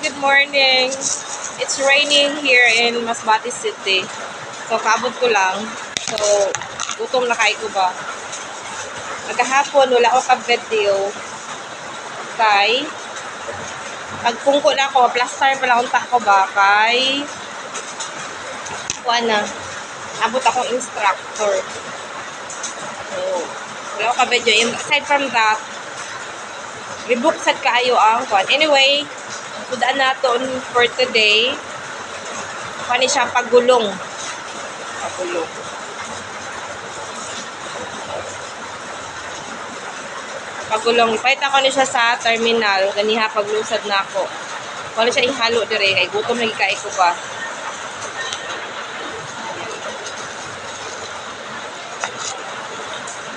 good morning. It's raining here in Masbate City. So, kaabot ko lang. So, gutom na kayo ko ba? Magkahapon, wala ko ka-video. Kay, pagpungko na ako, plaster pala akong tako ba? Kay, kuha na. Abot akong instructor. So, wala ko ka-video. Aside from that, rebook sad kaayo ang kuan. Anyway, sudaan naton for today. Kuan siya pagulong. Pagulong. Pagulong. Ipahita ko ni siya sa terminal. Ganiha paglusad na ako. Kuan siya ihalo dire kay gutom lagi kay ko pa.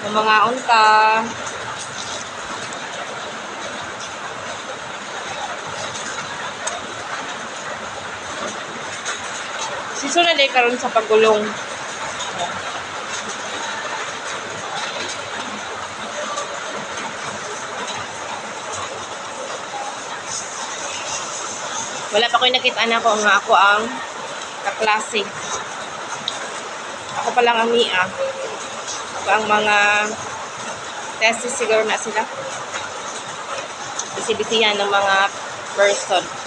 Yung mga unta. Siso na day karon sa pagulong. Wala pa ko nakita na ko nga ako ang kaklase. Ako pa lang ang Mia. Ako ang mga testis siguro na sila. Bisi-bisihan ng mga person.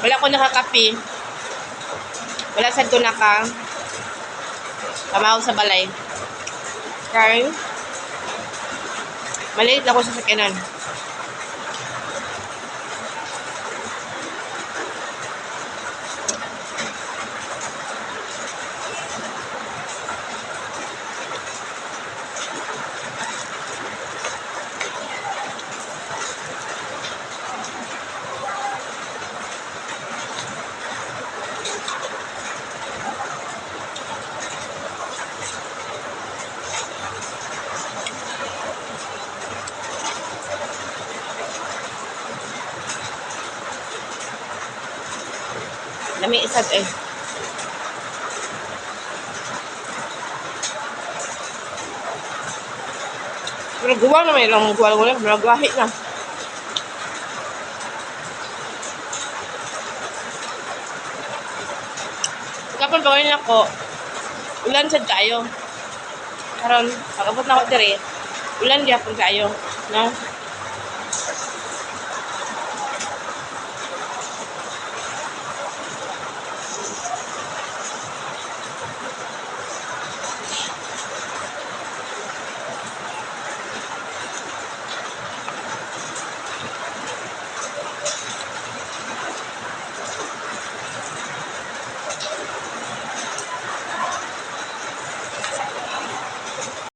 Wala ko nakakapi. Wala sad ko naka kamaw sa balay. Okay? Maliit ako sa sakyanan. Lami isad eh. Pero guwa na may ilang guwa-guwa na. Gahi na. Kapag pagawin ako, ulan sad kayo. Karon, pag-abot na ako dire, ulan gyapon kayo. No?